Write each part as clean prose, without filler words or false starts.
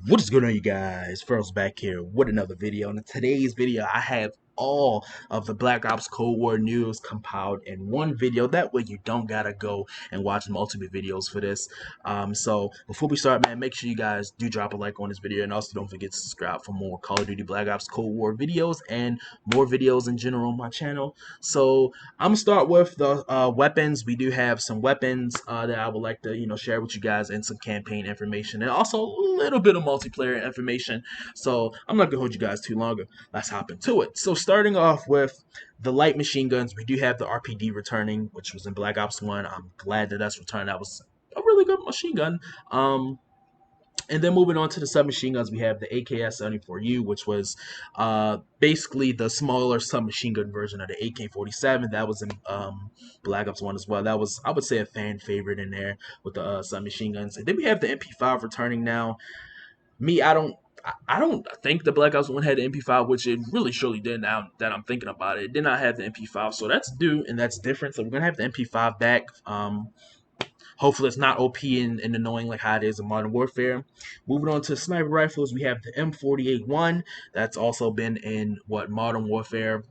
What is going on, you guys? PharozZ back here with another video. In today's video, I have all of the Black Ops Cold War news compiled in one video. That way you don't gotta go and watch multiple videos for this. So before we start, man, make sure you guys do drop a like on this video, and also don't forget to subscribe for more Call of Duty Black Ops Cold War videos and more videos in general on my channel. So I'm gonna start with the weapons. We do have some weapons that I would like to, share with you guys, and some campaign information, and also a little bit of multiplayer information. So I'm not gonna hold you guys too longer. Let's hop into it. So starting off with the light machine guns, we do have the RPD returning, which was in Black Ops 1. I'm glad that that's returned. That was a really good machine gun. And then moving on to the submachine guns, we have the AKS-74U, which was basically the smaller submachine gun version of the AK-47. That was in Black Ops 1 as well. That was, I would say, a fan favorite in there with the submachine guns. And then we have the MP5 returning now. I don't think the Black Ops 1 had the MP5, which it really surely did now that I'm thinking about it. It did not have the MP5, so that's due and that's different. So we're going to have the MP5 back. Hopefully it's not OP and annoying like how it is in Modern Warfare. Moving on to sniper rifles, we have the M48-1. That's also been in Modern Warfare,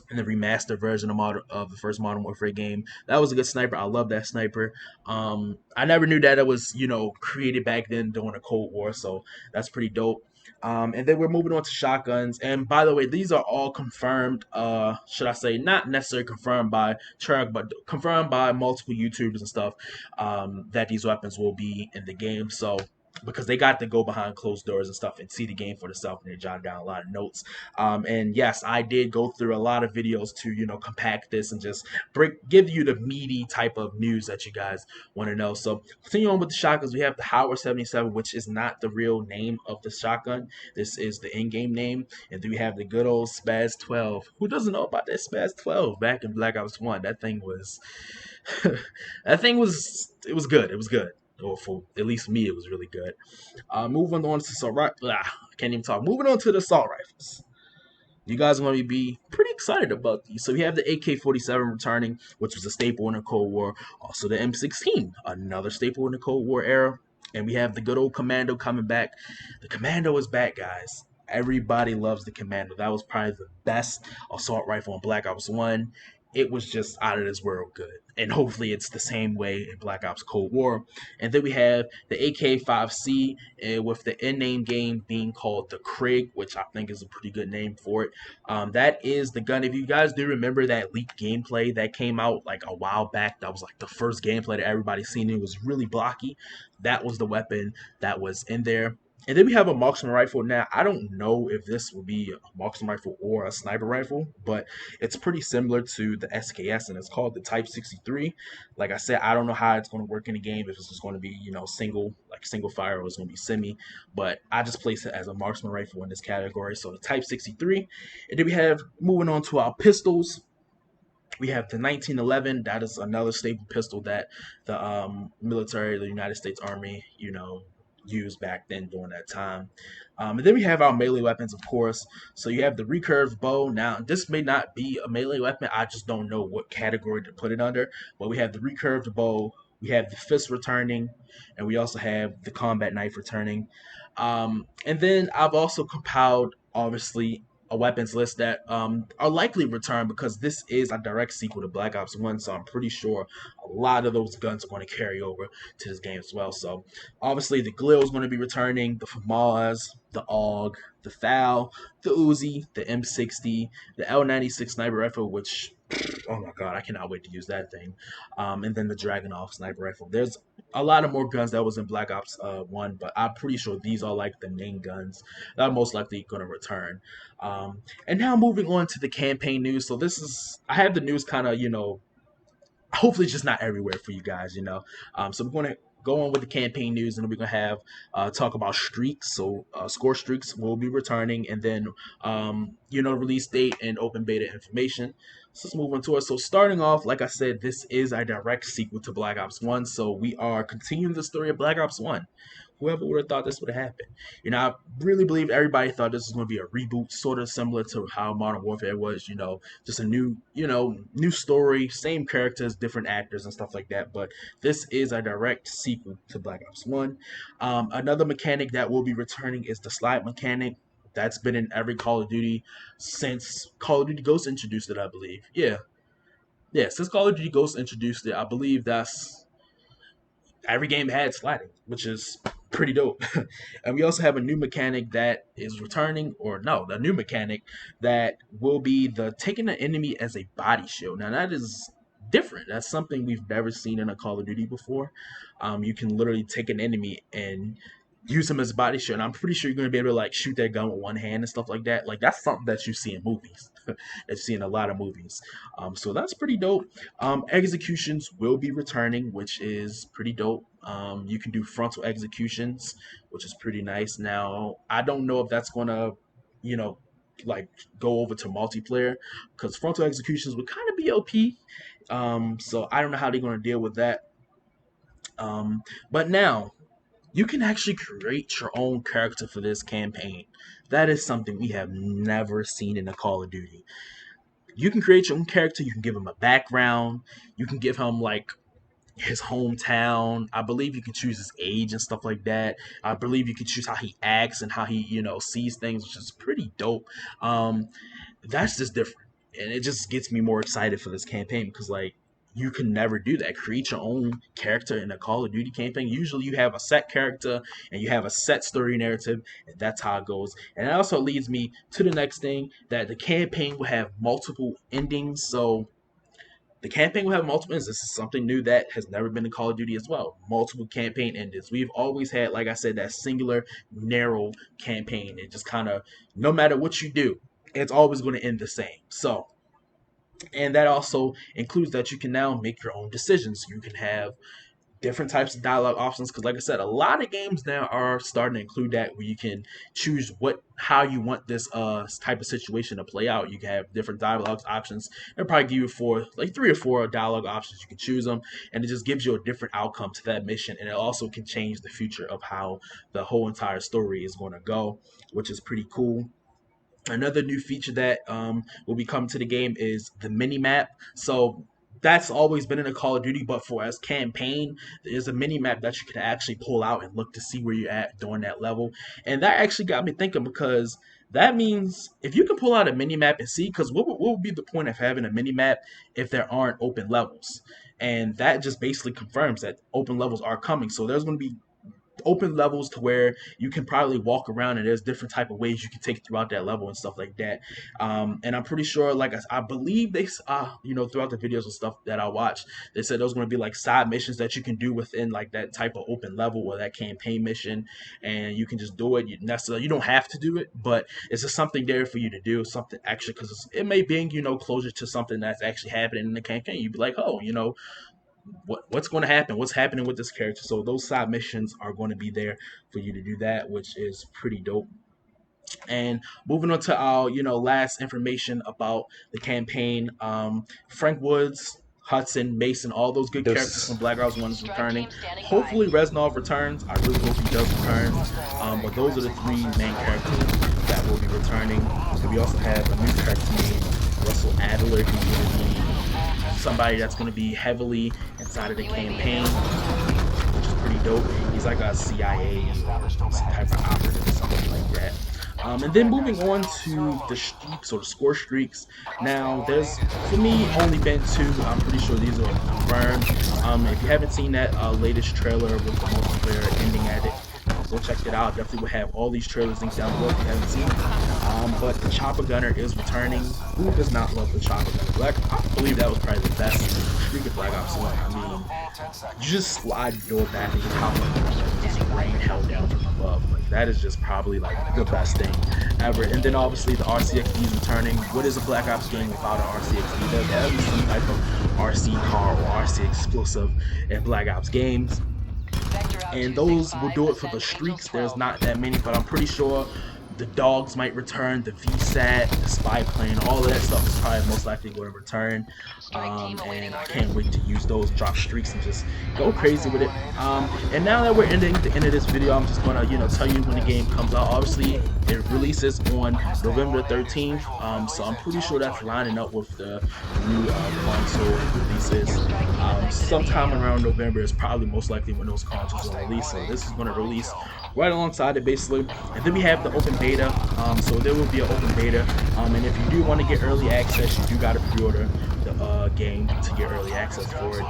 in the remastered version of the first Modern Warfare game. That was a good sniper. I love that sniper. I never knew that it was, created back then during the Cold War, so that's pretty dope. And then we're moving on to shotguns. And by the way, these are all confirmed. Should I say, not necessarily confirmed by Church, but confirmed by multiple YouTubers and stuff. That these weapons will be in the game. So because they got to go behind closed doors and stuff and see the game for themselves, and they jotted down a lot of notes. And yes, I did go through a lot of videos to, compact this and just give you the meaty type of news that you guys want to know. So continue on with the shotguns. We have the Howard 77, which is not the real name of the shotgun. This is the in-game name. And then we have the good old Spaz 12. Who doesn't know about that Spaz 12 back in Black Ops 1? That thing was it was good. It was good. Or for at least me, it was really good. Moving on to I can't even talk. Moving on to the assault rifles. You guys are going to be pretty excited about these. So we have the AK-47 returning, which was a staple in the Cold War. Also the M16, another staple in the Cold War era. And we have the good old Commando coming back. The Commando is back, guys. Everybody loves the Commando. That was probably the best assault rifle in Black Ops 1. It was just out of this world good. And hopefully it's the same way in Black Ops Cold War. And then we have the AK-5C with the in-name game being called the Krig, which I think is a pretty good name for it. That is the gun. If you guys do remember that leaked gameplay that came out like a while back, that was like the first gameplay that everybody's seen. It was really blocky. That was the weapon that was in there. And then we have a marksman rifle. Now, I don't know if this will be a marksman rifle or a sniper rifle, but it's pretty similar to the SKS, and it's called the Type 63. Like I said, I don't know how it's going to work in the game, if it's just going to be, single fire, or it's going to be semi, but I just place it as a marksman rifle in this category. So the Type 63. And then we have, moving on to our pistols, we have the 1911. That is another staple pistol that the military, the United States Army, used back then during that time. And then we have our melee weapons, of course. So you have the recurved bow. Now, this may not be a melee weapon. I just don't know what category to put it under. But we have the recurved bow. We have the fist returning. And we also have the combat knife returning. And then I've also compiled, obviously, a weapons list that are likely returned, because this is a direct sequel to Black Ops 1, so I'm pretty sure a lot of those guns are going to carry over to this game as well. So obviously the Glil is going to be returning, the FAMAS, the AUG, the FAL, the Uzi, the M60, the L96 sniper rifle, which, oh my god, I cannot wait to use that thing. And then the Dragunov sniper rifle. There's a lot of more guns that was in Black Ops 1, but I'm pretty sure these are like the main guns that are most likely going to return. And now moving on to the campaign news. So I have the news kind of, hopefully just not everywhere for you guys, So we're going to go on with the campaign news, and then we're going to have talk about streaks. So score streaks will be returning, and then, release date and open beta information. So let's move on to it. So starting off, like I said, this is a direct sequel to Black Ops 1. So we are continuing the story of Black Ops 1. whoever would have thought this would have happened? You know, I really believe everybody thought this was going to be a reboot, sort of similar to how Modern Warfare was. You know, just a new, new story, same characters, different actors and stuff like that. But this is a direct sequel to Black Ops One. Another mechanic that will be returning is the slide mechanic. That's been in every Call of Duty since Call of Duty Ghosts introduced it, I believe. Yeah, since Call of Duty Ghosts introduced it, I believe that's every game had sliding, which is pretty dope. And we also have a new mechanic that is returning, or no, the new mechanic that will be the taking the enemy as a body shield. Now that is different. That's something we've never seen in a Call of Duty before. You can literally take an enemy and use him as a body shield. And I'm pretty sure you're going to be able to like shoot that gun with one hand and stuff like that. Like that's something that you see in movies. That you see in a lot of movies. So that's pretty dope. Executions will be returning, which is pretty dope. You can do frontal executions, which is pretty nice. Now I don't know if that's going to, you know, like go over to multiplayer because frontal executions would kind of be OP. So I don't know how they're going to deal with that. But now you can actually create your own character for this campaign. That is something we have never seen in a Call of Duty. You can create your own character. You can give him a background. You can give him like his hometown. I believe you can choose his age and stuff like that. I believe you can choose how he acts and how he, sees things, which is pretty dope. That's just different, and it just gets me more excited for this campaign because like you can never do that. Create your own character in a Call of Duty campaign. Usually you have a set character and you have a set story narrative, and that's how it goes. And it also leads me to the next thing, that the campaign will have multiple endings. So the campaign will have multiple endings. This is something new that has never been in Call of Duty as well. Multiple campaign endings. We've always had, like I said, that singular, narrow campaign. It just kind of, no matter what you do, it's always going to end the same. So, and that also includes that you can now make your own decisions. You can have different types of dialogue options because like I said, a lot of games now are starting to include that, where you can choose how you want this type of situation to play out. You can have different dialogue options. It'll probably give you 3 or 4 dialogue options. You can choose them, and it just gives you a different outcome to that mission, and it also can change the future of how the whole entire story is going to go, which is pretty cool. Another new feature that will be coming to the game is the mini map. So that's always been in a Call of Duty, but for as campaign, there's a mini map that you can actually pull out and look to see where you're at during that level. And that actually got me thinking, because that means if you can pull out a mini map and see, because what would be the point of having a mini map if there aren't open levels? And that just basically confirms that open levels are coming. So there's going to be open levels to where you can probably walk around, and there's different type of ways you can take throughout that level and stuff like that. And I'm pretty sure, like I believe they throughout the videos and stuff that I watched, they said there's going to be like side missions that you can do within like that type of open level or that campaign mission, and you can just do it. You don't have to do it, but it's just something there for you to do, something extra, because it may bring closure to something that's actually happening in the campaign. You'd be like, oh, what's going to happen, what's happening with this character. So those side missions are going to be there for you to do that, which is pretty dope. And moving on to our last information about the campaign, Frank Woods, Hudson, Mason, all those good characters from Black Ops 1 is returning. Hopefully Reznov returns. I really hope he does return. But those are the 3 main characters that will be returning. And we also have a new character named Russell Adler, who's going to be somebody that's going to be heavily inside of the campaign, which is pretty dope. He's like a CIA or some type of operative or something like that. And then moving on to the streaks or the score streaks. Now, there's, for me, only been 2. I'm pretty sure these are confirmed. If you haven't seen that latest trailer with the multiplayer ending at it, go check it out. Definitely will have all these trailers linked down below if you haven't seen it. But the Chopper Gunner is returning. Who does not love the Chopper Gunner? I believe that was probably the best streak of Black Ops 1. I mean, you just slide your door back and just hop up, just rain hell down from above. Like, that is just probably like the best thing ever. And then obviously the RCXD is returning. What is a Black Ops game without an RCXD? There's got to be some type of RC car or RC explosive in Black Ops games. And those will do it for the streaks. There's not that many, but I'm pretty sure The dogs might return, the VSAT, the spy plane, all of that stuff is probably most likely going to return. And I can't wait to use those, drop streaks, and just go crazy with it. And now that we're ending the end of this video, I'm just gonna tell you when the game comes out. Obviously, it releases on November 13th, so I'm pretty sure that's lining up with the new console releases. Sometime around November is probably most likely when those consoles will release. So this is going to release right alongside it, basically. And then we have the open beta. So there will be an open beta. And if you do want to get early access, you do got to pre-order the game to get early access for it.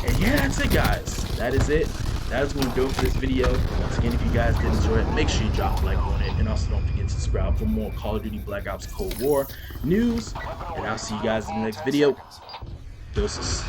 And yeah, that's it, guys. That is it. That is going to do it for this video. Once again, if you guys did enjoy it, make sure you drop a like on it. And also don't forget to subscribe for more Call of Duty Black Ops Cold War news. And I'll see you guys in the next video. Deuces.